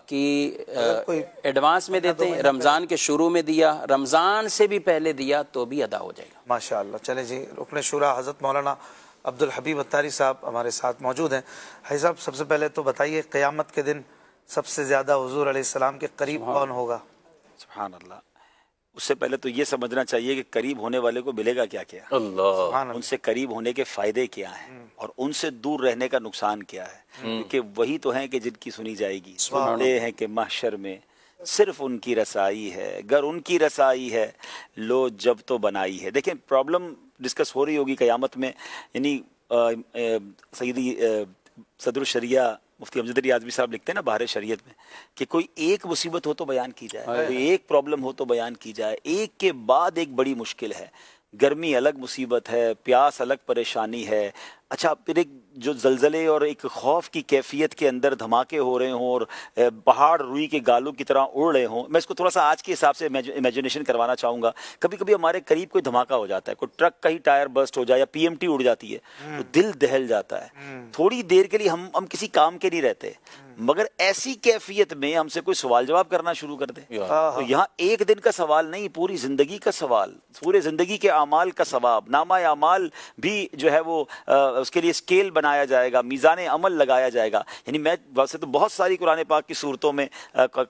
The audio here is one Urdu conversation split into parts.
باقی ایڈوانس میں دیتے ہیں، رمضان کے شروع میں دیا، رمضان سے بھی پہلے دیا تو بھی ادا ہو جائے گا ماشاءاللہ۔ چلیں جی، رکن شورا حضرت مولانا عبدالحبیب اتاری صاحب ہمارے ساتھ موجود ہیں۔ حاجی صاحب، سب سے پہلے تو بتائیے قیامت کے دن سب سے زیادہ حضور علیہ السلام کے قریب کون ہوگا؟ سبحان اللہ۔ اس سے پہلے تو یہ سمجھنا چاہیے کہ قریب ہونے والے کو ملے گا کیا کیا، اللہ، ان سے قریب ہونے کے فائدے کیا ہیں اور ان سے دور رہنے کا نقصان کیا ہے، کیونکہ وہی تو ہیں کہ جن کی سنی جائے گی۔ سنتے ہیں کہ محشر میں صرف ان کی رسائی ہے، گر ان کی رسائی ہے لو جب تو بنائی ہے۔ دیکھیں پرابلم ڈسکس ہو رہی ہوگی قیامت میں، یعنی سیدی صدر الشریعہ مفتی امجد علی اعظمی صاحب لکھتے ہیں نا بہار شریعت میں کہ کوئی ایک مصیبت ہو تو بیان کی جائے، کوئی ایک پرابلم ہو تو بیان کی جائے، ایک کے بعد ایک بڑی مشکل ہے۔ گرمی الگ مصیبت ہے، پیاس الگ پریشانی ہے، اچھا پھر ایک جو زلزلے اور ایک خوف کی کیفیت کے اندر دھماکے ہو رہے ہوں اور پہاڑ روئی کے گالوں کی طرح اڑ رہے ہوں۔ میں اس کو تھوڑا سا آج کے حساب سے امیجنیشن کروانا چاہوں گا۔ کبھی کبھی ہمارے قریب کوئی دھماکہ ہو جاتا ہے، کوئی ٹرک کا ہی ٹائر برسٹ ہو جائے یا پی ایم ٹی اڑ جاتی ہے تو دل دہل جاتا ہے، تھوڑی دیر کے لیے ہم کسی کام کے نہیں رہتے، مگر ایسی کیفیت میں ہم سے کوئی سوال جواب کرنا شروع کر دے تو یہاں ایک دن کا سوال نہیں، پوری زندگی کا سوال، پورے زندگی کے اعمال کا ثواب، نامہ اعمال بھی جو ہے وہ اس کے لیے اسکیل بنایا جائے گا، میزان عمل لگایا جائے گا۔ یعنی میں ویسے تو بہت ساری قرآن پاک کی صورتوں میں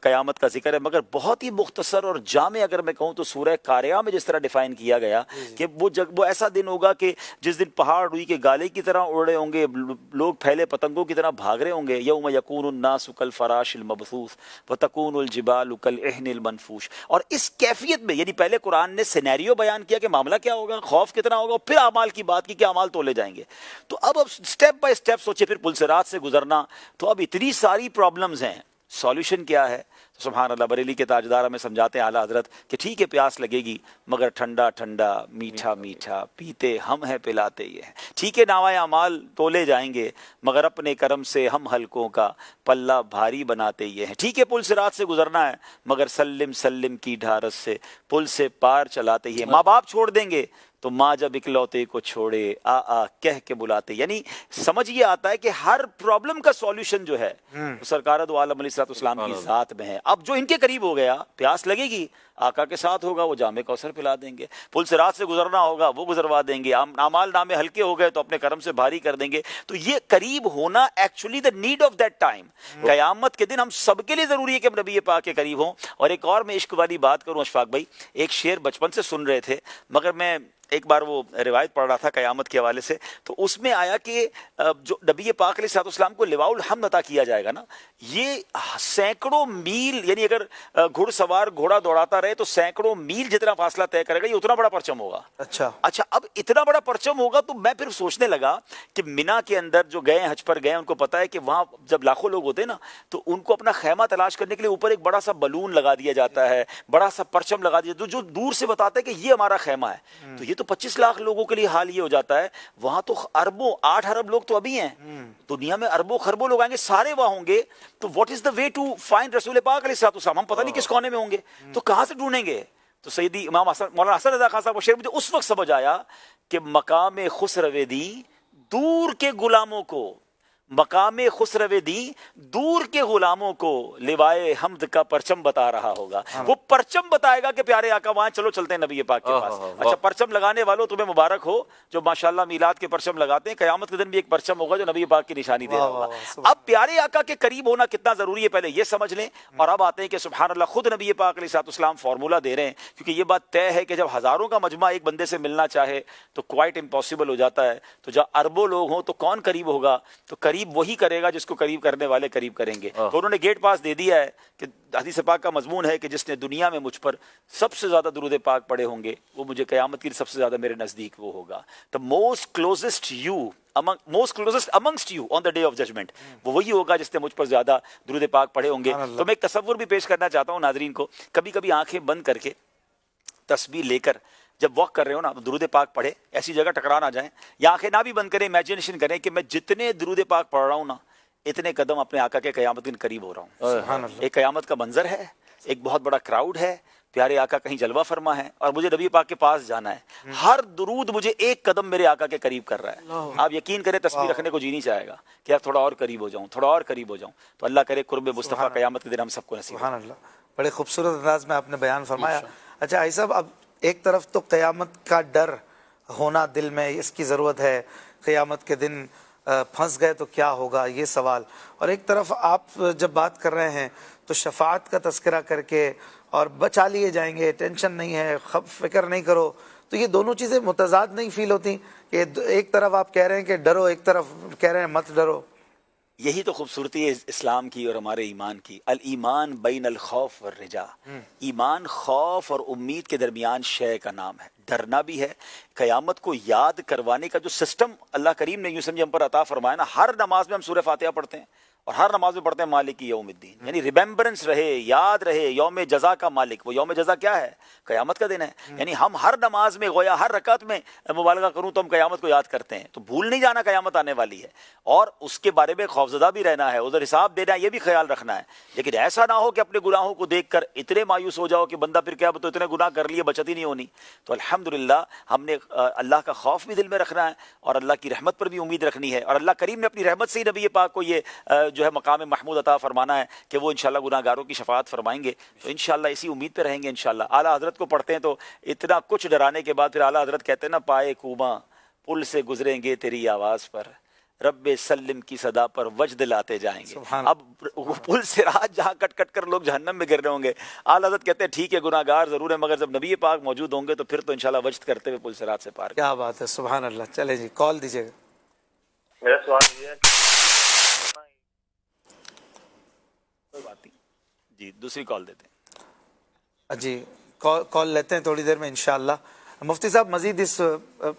قیامت کا ذکر ہے، مگر بہت ہی مختصر اور جامع اگر میں کہوں تو سورہ قاریہ میں جس طرح ڈیفائن کیا گیا کہ وہ ایسا دن ہوگا کہ جس دن پہاڑ روئی کے گالے کی طرح اڑ رہے ہوں گے، لوگ پھیلے پتنگوں کی طرح بھاگ رہے ہوں گے۔ یوم یکون الناس کالفراش المبثوث وتکون الجبال کالعہن المنفوش۔ اور اس کیفیت میں یعنی پہلے قرآن نے سینیریو بیان کیا کہ معاملہ کیا ہوگا، خوف کتنا ہوگا، پھر اعمال کی بات کی کہ اعمال تولے جائیں گے۔ تو اب سٹیپ بائی سٹیپ سوچے، پھر پلسرات سے گزرنا، تو اب اتنی ساری پرابلمز ہیں، سولوشن کیا ہے؟ سبحان اللہ، بریلی کے تاجدار ہمیں سمجھاتے ہیں اعلیٰ حضرت کہ ٹھیک ہے پیاس لگے گی مگر ٹھنڈا ٹھنڈا میٹھا میٹھا پیتے ہم ہیں پلاتے یہ ہیں۔ ٹھیک ہے نامہ اعمال تولے جائیں گے مگر اپنے کرم سے ہم حلقوں کا پلہ بھاری بناتے یہ ہیں۔ ٹھیک ہے پل صراط سے گزرنا ہے مگر سلم سلم کی ڈھارس سے پل سے پار چلاتے ہی ہیں۔ ماں باپ چھوڑ دیں گے تو ماں جب اکلوتے کو چھوڑے آ کہہ کے بلاتے، یعنی سمجھ یہ آتا ہے کہ ہر پرابلم کا سولوشن جو ہے سرکار دو عالم علیہ السلام کی ذات میں ہے۔ اب جو ان کے قریب ہو گیا، پیاس لگے گی آقا کے ساتھ ہوگا، وہ جام کوثر پلا دیں گے، پل صراط سے گزرنا ہوگا وہ گزروا دیں گے، اعمال نامے ہلکے ہو گئے تو اپنے کرم سے بھاری کر دیں گے۔ تو یہ قریب ہونا actually the need of that time, قیامت کے دن ہم سب کے لیے ضروری ہے کہ ہم نبی پاک کے قریب ہوں۔ اور ایک اور میں عشق والی بات کروں اشفاق بھائی، ایک شعر بچپن سے سن رہے تھے مگر میں ایک بار وہ روایت پڑھ رہا تھا قیامت کے حوالے سے، تو اس میں آیا کہ جو نبی پاک علیہ السلام کو لواء الحمد عطا کیا جائے گا نا، یہ سینکڑوں میل، یعنی اگر گھڑ سوار گھوڑا دوڑاتا رہے تو سینکڑوں میل جتنا فاصلہ طے کرے گا، یہ اتنا بڑا پرچم ہوگا۔ اچھا اب اتنا بڑا پرچم ہوگا تو میں پھر سوچنے لگا کہ مینا کے اندر جو گئے حج پر گئے ان کو پتا ہے کہ وہاں جب لاکھوں لوگ ہوتے ہیں نا تو ان کو اپنا خیمہ تلاش کرنے کے لیے اوپر ایک بڑا سا بلون لگا دیا جاتا ہے، بڑا سا پرچم لگا دیا جو دور سے بتاتا ہے کہ یہ ہمارا خیمہ ہے۔ تو یہ تو 25 لاکھ لوگوں کے لیے حال یہ ہو جاتا ہے، وہاں تو اربوں 8 ارب لوگ تو ابھی ہیں، دنیا میں اربوں خربوں لوگ آئیں گے، سارے وہاں ہوں گے، تو what is the way to find رسول پاک علیہ السلام؟ ہم پتہ نہیں کس کونے میں ہوں گے، تو کہاں سے ڈھونڈیں گے؟ تو سیدی امام حسن مولانا حسن رضا خان صاحب کو شعر مجھے اس وقت سمجھ آیا کہ مقام خسرو دی دور کے غلاموں کو، مقام خسرو دی دور کے غلاموں کو لوائے حمد کا پرچم بتا رہا ہوگا۔ وہ پرچم بتائے گا کہ پیارے آقا وہاں چلو چلتے ہیں نبی پاک کے پاس۔ اچھا پرچم لگانے والوں تمہیں مبارک ہو جو ماشاءاللہ میلاد کے پرچم لگاتے ہیں، قیامت کے دن بھی ایک پرچم ہوگا جو نبی پاک کی نشانی دے رہا ہوگا۔ اب پیارے آقا کے قریب ہونا کتنا ضروری ہے پہلے یہ سمجھ لیں، اور اب آتے ہیں کہ سبحان اللہ خود نبی پاک علیہ السلام فارمولہ دے رہے ہیں، کیونکہ یہ بات طے ہے کہ جب ہزاروں کا مجمع ایک بندے سے ملنا چاہے تو کوائٹ امپاسبل ہو جاتا ہے، تو جب اربوں لوگ ہوں تو کون قریب ہوگا؟ تو قریب وہی کرے گا جس کو قریب کرنے والے قریب کریں گے۔ تو انہوں نے گیٹ پاس دے دیا ہے کہ حدیث پاک کا مضمون ہے کہ جس نے دنیا میں مجھ پر سب سے زیادہ درود پاک پڑھے ہوں گے وہ مجھے قیامت کی سب سے زیادہ میرے نزدیک وہ ہوگا۔ The most closest amongst you on the day of judgment، وہ وہی ہوگا جس نے مجھ پر زیادہ درود پاک پڑھے ہوں گے۔ تو میں ایک تصور بھی پیش کرنا چاہتا ہوں ناظرین کو، کبھی کبھی آنکھیں بند کر کے تسبیح لے کر جب واک کر رہے ہو نا، درود پاک پڑھے، ایسی جگہ ٹکرا نہ جائیں، یا آنکھیں نہ بھی بند کریں، امیجنیشن کریں کہ میں جتنے درود پاک پڑھ رہا ہوں نا اتنے قدم اپنے آقا کے قیامت کے قریب ہو رہا ہوں۔ ایک قیامت کا منظر ہے، ایک بہت بڑا کراؤڈ ہے، پیارے آقا کہیں جلوہ فرما ہے اور مجھے نبی پاک کے پاس جانا ہے، ہر درود مجھے ایک قدم میرے آقا کے قریب کر رہا ہے. آپ یقین کریں تسبیح رکھنے کو جی نہیں چاہے گا کہ یار تھوڑا اور قریب ہو جاؤں، تھوڑا اور قریب ہو جاؤں. تو اللہ کرے قرب مصطفیٰ قیامت کے دن ہم سب کو نصیب ہو. سبحان اللہ، بڑے خوبصورت انداز میں آپ نے بیان فرمایا. اچھا بھائی صاحب، اب ایک طرف تو قیامت کا ڈر ہونا دل میں، اس کی ضرورت ہے، قیامت کے دن پھنس گئے تو کیا ہوگا یہ سوال، اور ایک طرف آپ جب بات کر رہے ہیں تو شفاعت کا تذکرہ کر کے اور بچا لیے جائیں گے، ٹینشن نہیں ہے، فکر نہیں کرو. تو یہ دونوں چیزیں متضاد نہیں فیل ہوتی کہ ایک طرف آپ کہہ رہے ہیں کہ ڈرو، ایک طرف کہہ رہے ہیں مت ڈرو؟ یہی تو خوبصورتی ہے اسلام کی اور ہمارے ایمان کی. الایمان بین الخوف والرجا. ایمان خوف اور امید کے درمیان شے کا نام ہے. ڈرنا بھی ہے. قیامت کو یاد کروانے کا جو سسٹم اللہ کریم نے یوں سمجھے ہم پر عطا فرمایا نا، ہر نماز میں ہم سورہ فاتحہ پڑھتے ہیں اور ہر نماز میں پڑھتے ہیں مالک یوم الدین، یعنی ریمبرنس رہے، یاد رہے یوم جزا کا مالک. وہ یوم جزا کیا ہے؟ قیامت کا دن ہے. یعنی ہم ہر نماز میں گویا ہر رکعت میں مبالغہ کروں تو ہم قیامت کو یاد کرتے ہیں. تو بھول نہیں جانا قیامت آنے والی ہے، اور اس کے بارے میں خوفزدہ بھی رہنا ہے، ادھر حساب دینا ہے، یہ بھی خیال رکھنا ہے. لیکن ایسا نہ ہو کہ اپنے گناہوں کو دیکھ کر اتنے مایوس ہو جاؤ کہ بندہ پھر کیا تو اتنے گناہ کر لیے بچت ہی نہیں ہونی. تو الحمدللہ ہم نے اللہ کا خوف بھی دل میں رکھنا ہے اور اللہ کی رحمت پر بھی امید رکھنی ہے. اور اللہ کریم نے اپنی رحمت سے ہی نبی پاک کو یہ جو ہے مقام محمود عطا فرمانا ہے کہ وہ انشاءاللہ گناہ گاروں کی شفاعت فرمائیں گے. تو انشاءاللہ اسی امید پہ رہیں گے انشاءاللہ. اعلیٰ حضرت کو پڑھتے ہیں تو اتنا کچھ ڈرانے کے بعد پھر اعلیٰ حضرت کہتے ہیں نا، پائے کوباں پل سے گزریں گے تیری آواز پر، رب سلم کی صدا پر وجد لاتے جائیں گے. اب پل سے رات جہاں کٹ کٹ کر لوگ جہنم میں گر رہے ہوں گے، اعلیٰ حضرت کہتے ہیں ٹھیک ہے گناہ گار ضرور ہے، مگر جب نبی پاک موجود ہوں گے تو پھر تو انشاءاللہ وجد کرتے ہوئے پل سے رات سے پار. کیا بات ہے، سبحان اللہ. چلے جی، کال دیجیے گا. میرا سوال یہ ہے جی دوسری کال دیتے ہیں. جی کال لیتے ہیں تھوڑی دیر میں انشاءاللہ. مفتی صاحب مزید اس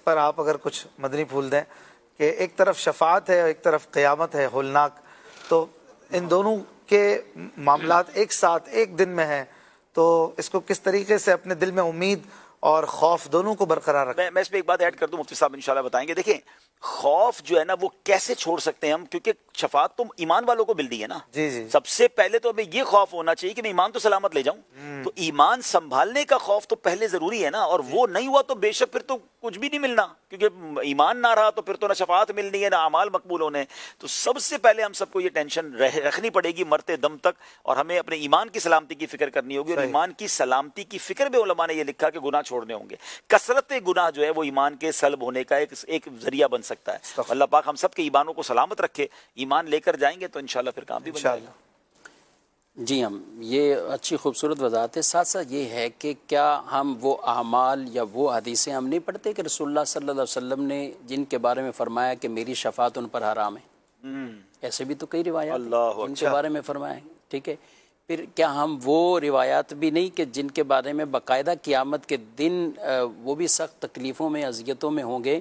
پر آپ اگر کچھ مدنی پھول دیں کہ ایک طرف شفاعت ہے اور ایک طرف قیامت ہے ہولناک، تو ان دونوں کے معاملات ایک ساتھ ایک دن میں ہیں، تو اس کو کس طریقے سے اپنے دل میں امید اور خوف دونوں کو برقرار رکھیں؟ میں اس پہ ایک بات ایڈ کر دوں، مفتی صاحب انشاءاللہ بتائیں گے. دیکھیں خوف جو ہے نا وہ کیسے چھوڑ سکتے ہیں ہم، کیونکہ شفاعت تو ایمان والوں کو ملتی ہے نا. جی جی. سب سے پہلے تو ہمیں یہ خوف ہونا چاہیے کہ میں ایمان تو سلامت لے جاؤں. تو ایمان سنبھالنے کا خوف تو پہلے ضروری ہے نا، اور وہ نہیں ہوا تو بے شک پھر تو کچھ بھی نہیں ملنا، کیونکہ ایمان نہ رہا تو پھر تو نہ شفاعت ملنی ہے نہ اعمال مقبول ہونے. تو سب سے پہلے ہم سب کو یہ ٹینشن رکھنی پڑے گی مرتے دم تک، اور ہمیں اپنے ایمان کی سلامتی کی فکر کرنی ہوگی. اور ایمان کی سلامتی کی فکر میں علماء نے یہ لکھا کہ گناہ چھوڑنے ہوں گے. کثرت گناہ جو ہے وہ ایمان کے سلب ہونے کا ایک ذریعہ بن سکتا ہے. اللہ پاک ہم سب کے ایمانوں کو سلامت رکھے. ایمان لے کر جائیں گے تو انشاءاللہ پھر کام بھی بن جائے گا. جی ہم یہ اچھی خوبصورت وضاحت ہے. ساتھ ساتھ یہ ہے کہ کیا ہم وہ اعمال یا وہ حدیثیں ہم نہیں پڑھتے کہ رسول اللہ صلی اللہ علیہ وسلم نے جن کے بارے میں فرمایا کہ میری شفاعت ان پر حرام ہے؟ ایسے بھی تو کئی روایات ہیں ان کے بارے میں فرمایا ہے. ٹھیک ہے، پھر کیا ہم وہ روایات بھی نہیں کہ جن کے بارے میں باقاعدہ قیامت کے دن وہ بھی سخت تکلیفوں میں اذیتوں میں ہوں گے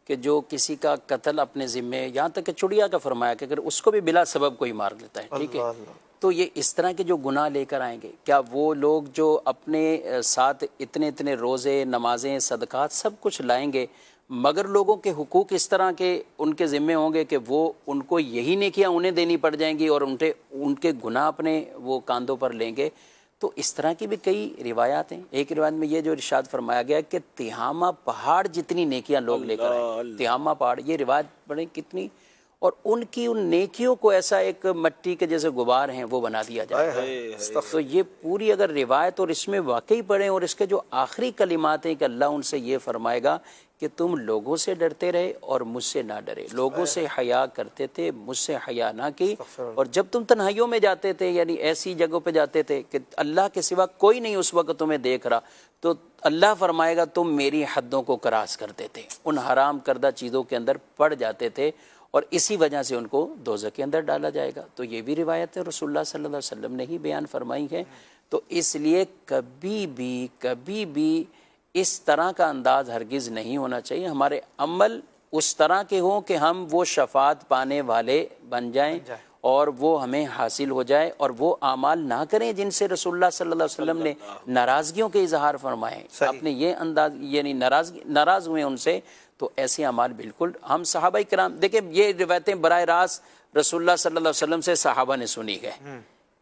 کہ جو کسی کا قتل اپنے ذمے، یہاں تک کہ چڑیا کا فرمایا کہ اگر اس کو بھی بلا سبب کوئی مار لیتا ہے. ٹھیک ہے، تو یہ اس طرح کے جو گناہ لے کر آئیں گے، کیا وہ لوگ جو اپنے ساتھ اتنے اتنے روزے، نمازیں، صدقات سب کچھ لائیں گے، مگر لوگوں کے حقوق اس طرح کے ان کے ذمے ہوں گے کہ وہ ان کو یہی نیکیاں انہیں دینی پڑ جائیں گی اور ان کے گناہ اپنے وہ کاندھوں پر لیں گے؟ تو اس طرح کی بھی کئی روایات ہیں. ایک روایت میں یہ جو ارشاد فرمایا گیا کہ تہامہ پہاڑ جتنی نیکیاں لوگ لے کر آئیں. تہامہ پہاڑ، یہ روایت پڑھیں کتنی، اور ان کی ان نیکیوں کو ایسا ایک مٹی کے جیسے غبار ہیں وہ بنا دیا جائے. تو یہ پوری اگر روایت اور اس میں واقعی پڑھیں، اور اس کے جو آخری کلمات ہیں کہ اللہ ان سے یہ فرمائے گا کہ تم لوگوں سے ڈرتے رہے اور مجھ سے نہ ڈرے، لوگوں سے حیا کرتے تھے مجھ سے حیا نہ کی، اور جب تم تنہائیوں میں جاتے تھے یعنی ایسی جگہوں پہ جاتے تھے کہ اللہ کے سوا کوئی نہیں اس وقت تمہیں دیکھ رہا، تو اللہ فرمائے گا تم میری حدوں کو کراس کرتے تھے، ان حرام کردہ چیزوں کے اندر پڑ جاتے تھے، اور اسی وجہ سے ان کو دوزخ کے اندر ڈالا جائے گا. تو یہ بھی روایت ہے رسول اللہ صلی اللہ علیہ وسلم نے ہی بیان فرمائی ہے. تو اس لیے کبھی بھی اس طرح کا انداز ہرگز نہیں ہونا چاہیے. ہمارے عمل اس طرح کے ہوں کہ ہم وہ شفاعت پانے والے بن جائیں اور وہ ہمیں حاصل ہو جائے، اور وہ اعمال نہ کریں جن سے رسول اللہ صلی اللہ علیہ وسلم نے ناراضگیوں کے اظہار فرمائے. اپنے یہ انداز یعنی ناراض ہوئے ان سے، تو ایسے اعمال بالکل ہم صحابہ کرام دیکھیں، یہ روایتیں براہ راست رسول اللہ صلی اللہ علیہ وسلم سے صحابہ نے سنی ہے،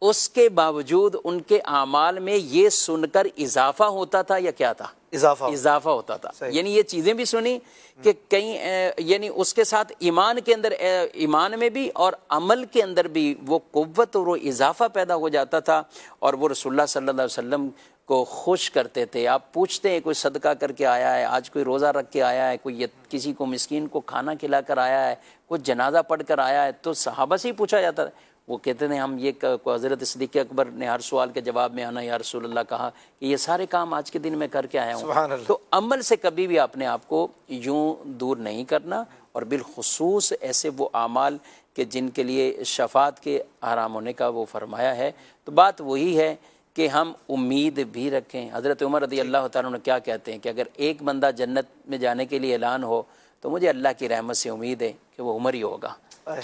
اس کے باوجود ان کے اعمال میں یہ سن کر اضافہ ہوتا تھا یا کیا تھا؟ اضافہ ہوتا تھا. یعنی یہ چیزیں بھی سنی کہ کہیں یعنی اس کے ساتھ ایمان کے اندر ایمان میں بھی اور عمل کے اندر بھی وہ قوت اور وہ اضافہ پیدا ہو جاتا تھا اور وہ رسول اللہ صلی اللہ علیہ وسلم کو خوش کرتے تھے. آپ پوچھتے ہیں کوئی صدقہ کر کے آیا ہے, آج کوئی روزہ رکھ کے آیا ہے, کوئی کسی کو مسکین کو کھانا کھلا کر آیا ہے, کوئی جنازہ پڑھ کر آیا ہے, تو صحابہ سے ہی پوچھا جاتا ہے. وہ کہتے ہیں ہم یہ حضرت صدیق اکبر نے ہر سوال کے جواب میں آنا یا رسول اللہ کہا کہ یہ سارے کام آج کے دن میں کر کے آیا ہوں. تو عمل سے کبھی بھی اپنے آپ کو یوں دور نہیں کرنا, اور بالخصوص ایسے وہ اعمال کہ جن کے لیے شفاعت کے حرام ہونے کا وہ فرمایا ہے. تو بات وہی ہے کہ ہم امید بھی رکھیں. حضرت عمر رضی اللہ تعالیٰ عنہ کیا کہتے ہیں کہ اگر ایک بندہ جنت میں جانے کے لیے اعلان ہو تو مجھے اللہ کی رحمت سے امید ہے کہ وہ عمر ہی ہوگا,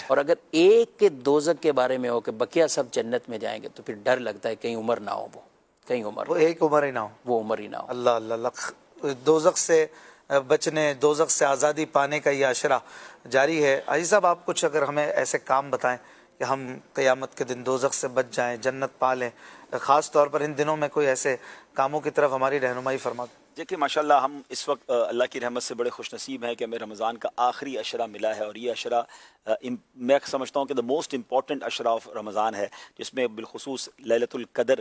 اور اگر ایک کے دوزخ کے بارے میں ہو کہ بقیہ سب جنت میں جائیں گے تو پھر ڈر لگتا ہے کہیں عمر نہ ہو, وہ کہیں عمر ایک عمر ہی نہ ہو, وہ عمر ہی نہ ہو. اللہ اللہ اللہ. دوزخ سے بچنے, دوزخ سے آزادی پانے کا یہ عشرہ جاری ہے. عزیز صاحب آپ کچھ اگر ہمیں ایسے کام بتائیں کہ ہم قیامت کے دن دوزخ سے بچ جائیں, جنت پا لیں, خاص طور پر ان دنوں میں کوئی ایسے کاموں کی طرف ہماری رہنمائی فرما دیں. دیکھیں ماشاءاللہ ہم اس وقت اللہ کی رحمت سے بڑے خوش نصیب ہیں کہ ہمیں رمضان کا آخری عشرہ ملا ہے, اور یہ عشرہ میں سمجھتا ہوں کہ موسٹ امپورٹنٹ عشرہ آف رمضان ہے, جس میں بالخصوص لیلۃ القدر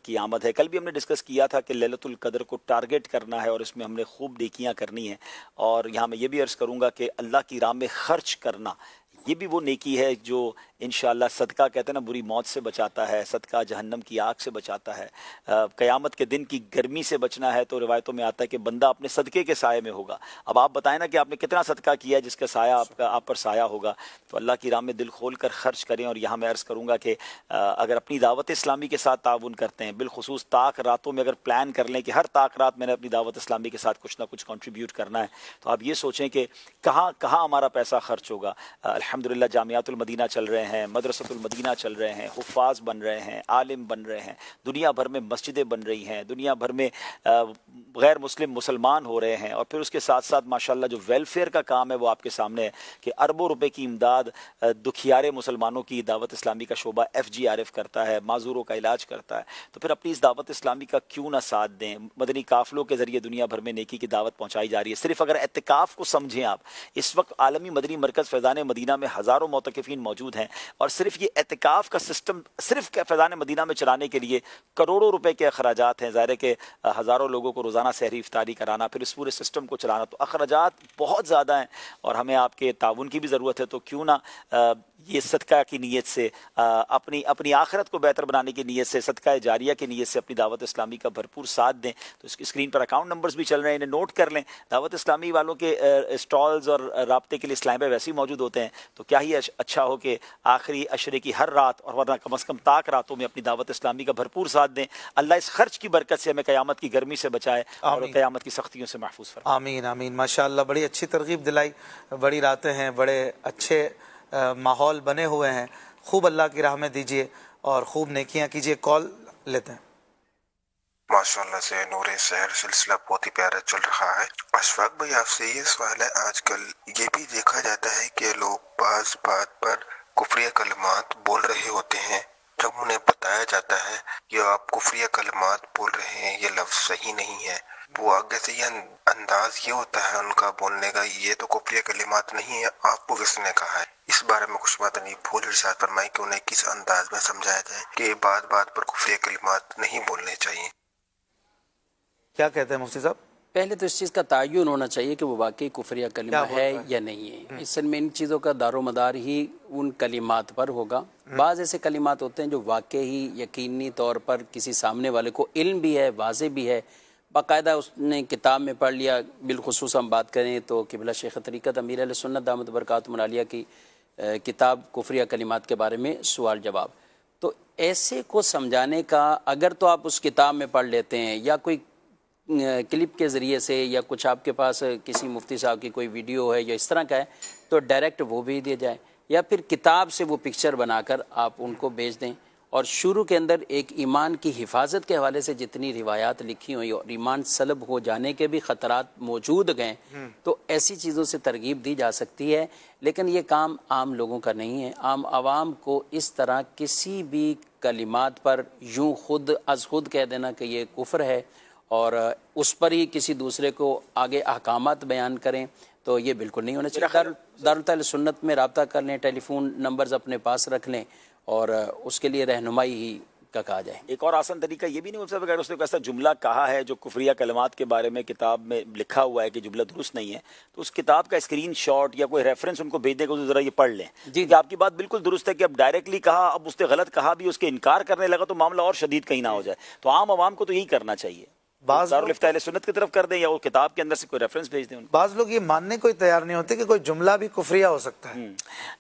کی آمد ہے. کل بھی ہم نے ڈسکس کیا تھا کہ لیلۃ القدر کو ٹارگٹ کرنا ہے اور اس میں ہم نے خوب نیکیاں کرنی ہیں. اور یہاں میں یہ بھی عرض کروں گا کہ اللہ کی راہ میں خرچ کرنا یہ بھی وہ نیکی ہے جو انشاءاللہ صدقہ کہتے ہیں نا بری موت سے بچاتا ہے, صدقہ جہنم کی آگ سے بچاتا ہے, قیامت کے دن کی گرمی سے بچنا ہے. تو روایتوں میں آتا ہے کہ بندہ اپنے صدقے کے سائے میں ہوگا. اب آپ بتائیں نا کہ آپ نے کتنا صدقہ کیا ہے جس کا سایہ آپ پر سایہ ہوگا. تو اللہ کی راہ میں دل کھول کر خرچ کریں. اور یہاں میں عرض کروں گا کہ اگر اپنی دعوت اسلامی کے ساتھ تعاون کرتے ہیں, بالخصوص طاق راتوں میں اگر پلان کر لیں کہ ہر طاق رات میں نے اپنی دعوت اسلامی کے ساتھ کچھ نہ کچھ کنٹریبیوٹ کرنا ہے, تو آپ یہ سوچیں کہ کہاں ہمارا پیسہ خرچ ہوگا. الحمدللہ جامعات المدینہ چل رہے ہیں, مدرسۃ المدینہ چل رہے ہیں, حفاظ بن رہے ہیں, عالم بن رہے ہیں, دنیا بھر میں مسجدیں بن رہی ہیں, دنیا بھر میں غیر مسلم مسلمان ہو رہے ہیں. اور پھر اس کے ساتھ ساتھ ماشاءاللہ جو ویلفیئر کا کام ہے وہ آپ کے سامنے ہے کہ اربوں روپے کی امداد دکھیارے مسلمانوں کی دعوت اسلامی کا شعبہ FGRF کرتا ہے, معذوروں کا علاج کرتا ہے. تو پھر اپنی اس دعوت اسلامی کا کیوں نہ ساتھ دیں. مدنی قافلوں کے ذریعے دنیا بھر میں نیکی کی دعوت پہنچائی جا رہی ہے. صرف اگر اعتکاف کو سمجھیں آپ, اس وقت عالمی مدنی مرکز فیضان مدینہ میں ہزاروں معتکفین موجود ہیں, اور صرف یہ اعتکاف کا سسٹم صرف فیضان مدینہ میں چلانے کے لیے کروڑوں روپے کے اخراجات ہیں. ظاہر ہے کہ ہزاروں لوگوں کو روزانہ سحری افطاری کرانا, پھر اس پورے سسٹم کو چلانا, تو اخراجات بہت زیادہ ہیں اور ہمیں آپ کے تعاون کی بھی ضرورت ہے. تو کیوں نہ یہ صدقہ کی نیت سے, اپنی آخرت کو بہتر بنانے کی نیت سے, صدقہ جاریہ کی نیت سے اپنی دعوت اسلامی کا بھرپور ساتھ دیں. تو اس کی اسکرین پر اکاؤنٹ نمبرز بھی چل رہے ہیں, انہیں نوٹ کر لیں. دعوت اسلامی والوں کے اسٹالز اور رابطے کے لیے اسلام پہ ویسے ہی موجود ہوتے ہیں. تو کیا ہی اچھا ہو کہ آخری عشرے کی ہر رات اور ورنہ کم از کم طاق راتوں میں اپنی دعوت اسلامی کا بھرپور ساتھ دیں. اللہ اس خرچ کی برکت سے ہمیں قیامت کی گرمی سے بچائے اور قیامت کی سختیوں سے محفوظ فرمائے. آمین آمین. ماشاءاللہ بڑی اچھی ترغیب دلائی, بڑی راتیں ہیں, بڑے اچھے ماحول بنے ہوئے ہیں. خوب اللہ کی راہ میں دیجیے اور خوب نیکیاں کیجیے. کال لیتے ہیں. ماشاءاللہ سے نور سحر سلسلہ بہت ہی پیارا چل رہا ہے. اشفاق بھائی آپ سے یہ سوال ہے, آج کل یہ بھی دیکھا جاتا ہے کہ لوگ بعض بات پر کفریہ کلمات بول رہے ہوتے ہیں, جب انہیں بتایا جاتا ہے کہ آپ کفریہ کلمات بول رہے ہیں, یہ لفظ صحیح نہیں ہے, وہ آگے سے یہ انداز یہ ہوتا ہے ان کا بولنے کا, یہ تو کفریہ کلمات نہیں ہے, آپ کو کس نے کہا ہے؟ اس بارے میں کچھ بات نہیں بھول ارشاد فرمائی کہ انہیں کس انداز میں سمجھایا جائے کہ بات بات پر کفریہ کلمات نہیں بولنے چاہیے. کیا کہتے ہیں مفتی صاحب؟ پہلے تو اس چیز کا تعین ہونا چاہیے کہ وہ واقعی کفریہ کلمہ ہے یا نہیں ہے. اس میں ان چیزوں کا دار و مدار ہی ان کلمات پر ہوگا. بعض ایسے کلمات ہوتے ہیں جو واقعی یقینی طور پر کسی سامنے والے کو علم بھی ہے, واضح بھی ہے, باقاعدہ اس نے کتاب میں پڑھ لیا. بالخصوص ہم بات کریں تو قبلہ شیخ طریقت امیر اہل سنت دامت برکاتہم العالیہ کی کتاب کفریہ کلمات کے بارے میں سوال جواب, تو ایسے کو سمجھانے کا اگر تو آپ اس کتاب میں پڑھ لیتے ہیں یا کوئی کلپ کے ذریعے سے یا کچھ آپ کے پاس کسی مفتی صاحب کی کوئی ویڈیو ہے یا اس طرح کا ہے تو ڈائریکٹ وہ بھی دیا جائے, یا پھر کتاب سے وہ پکچر بنا کر آپ ان کو بھیج دیں اور شروع کے اندر ایک ایمان کی حفاظت کے حوالے سے جتنی روایات لکھی ہوئی اور ایمان سلب ہو جانے کے بھی خطرات موجود گئے تو ایسی چیزوں سے ترغیب دی جا سکتی ہے، لیکن یہ کام عام لوگوں کا نہیں ہے۔ عام عوام کو اس طرح کسی بھی کلمات پر یوں خود از خود کہہ دینا کہ یہ کفر ہے اور اس پر ہی کسی دوسرے کو آگے احکامات بیان کریں تو یہ بالکل نہیں ہونا چاہیے۔ دارالتعلیم سنت میں رابطہ کر لیں، ٹیلی فون نمبرز اپنے پاس رکھ لیں اور اس کے لیے رہنمائی ہی کا کہا جائے۔ ایک اور آسان طریقہ یہ بھی نہیں ہو سکتا اگر اس نے کوئی ایسا جملہ کہا ہے جو کفریہ کلمات کے بارے میں کتاب میں لکھا ہوا ہے کہ جملہ درست نہیں ہے، تو اس کتاب کا اسکرین شاٹ یا کوئی ریفرنس ان کو بھیج دے گا، ذرا یہ پڑھ لیں جی کہ آپ کی بات بالکل درست ہے کہ اب ڈائریکٹلی کہا، اب اس نے غلط کہا بھی، اس کے انکار کرنے لگا تو معاملہ اور شدید کہیں نہ ہو جائے۔ تو عام عوام کو تو یہی کرنا چاہیے، دارالفتہ اہل سنت کی طرف کر دیں یا وہ کتاب کے اندر سے کوئی ریفرنس بھیج دیں۔ بعض لوگ یہ ماننے کو ہی تیار نہیں ہوتے کہ کوئی جملہ بھی کفریہ ہو سکتا ہے۔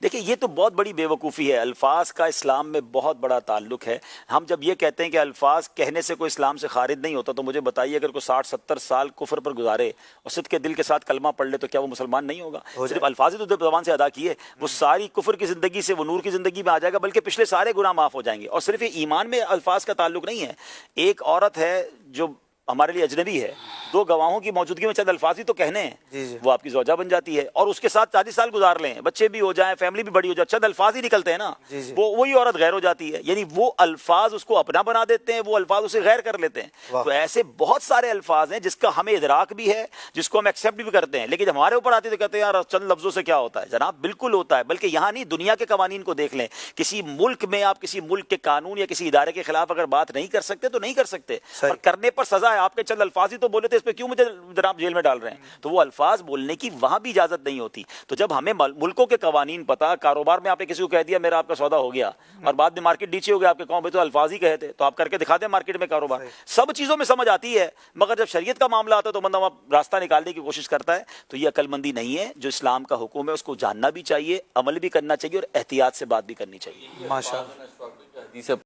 دیکھیں یہ تو بہت بڑی بے وقوفی ہے، الفاظ کا اسلام میں بہت بڑا تعلق ہے۔ ہم جب یہ کہتے ہیں کہ الفاظ کہنے سے کوئی اسلام سے خارج نہیں ہوتا تو مجھے بتائیے اگر کوئی 60-70 سال کفر پر گزارے اور صدق کے دل کے ساتھ کلمہ پڑھ لے تو کیا وہ مسلمان نہیں ہوگا؟ صرف الفاظ ہی تو زبان سے ادا کیے، وہ ساری کفر کی زندگی سے وہ نور کی زندگی میں آ جائے گا، بلکہ پچھلے سارے گناہ معاف ہو جائیں گے۔ اور صرف یہ ایمان میں الفاظ کا تعلق نہیں ہے، ایک عورت ہے جو ہمارے لیے اجنبی ہے، 2 گواہوں کی موجودگی میں چند الفاظ ہی تو کہنے ہیں، وہ آپ کی زوجہ بن جاتی ہے اور اس کے ساتھ 40 سال گزار لیں، بچے بھی ہو جائیں، فیملی بھی بڑی ہو جائے، چند الفاظ ہی نکلتے ہیں نا، وہی عورت غیر ہو جاتی ہے۔ یعنی وہ الفاظ اس کو اپنا بنا دیتے ہیں، وہ الفاظ اسے غیر کر لیتے ہیں۔ تو ایسے بہت سارے الفاظ ہیں جس کا ہمیں ادراک بھی ہے، جس کو ہم ایکسیپٹ بھی کرتے ہیں، لیکن جب ہمارے اوپر آتی ہے تو کہتے ہیں یار چند لفظوں سے کیا ہوتا ہے؟ جناب بالکل ہوتا ہے، بلکہ یہاں نہیں، دنیا کے قوانین کو دیکھ لیں۔ کسی ملک میں آپ کسی ملک کے قانون یا کسی ادارے کے خلاف اگر بات نہیں کر سکتے تو نہیں کر سکتے، اور کرنے پر سزا ہے۔ آپ کے چند الفاظ ہی تو بولے تھے، اس پہ کیوں مجھے جناب جیل میں ڈال رہے ہیں؟ تو وہ الفاظ بولنے کی وہاں بھی اجازت نہیں ہوتی۔ تو جب ہمیں ملکوں کے قوانین پتا، کاروبار میں آپ نے کسی کو کہہ دیا میرا آپ کا سودا ہو گیا اور بعد میں مارکیٹ نیچے ہو گیا، آپ کے قوم میں تو الفاظ ہی کہے تھے، تو آپ کر کے دکھا دیں مارکیٹ میں کاروبار۔ سب چیزوں میں سمجھ آتی ہے، مگر جب شریعت کا معاملہ آتا ہے تو بندہ وہاں راستہ نکالنے کی کوشش کرتا ہے۔ تو یہ عقل مندی نہیں ہے، جو اسلام کا حکم ہے اس کو جاننا بھی چاہیے، عمل بھی کرنا چاہیے اور احتیاط سے بات بھی کرنی چاہیے۔ ماشاءاللہ۔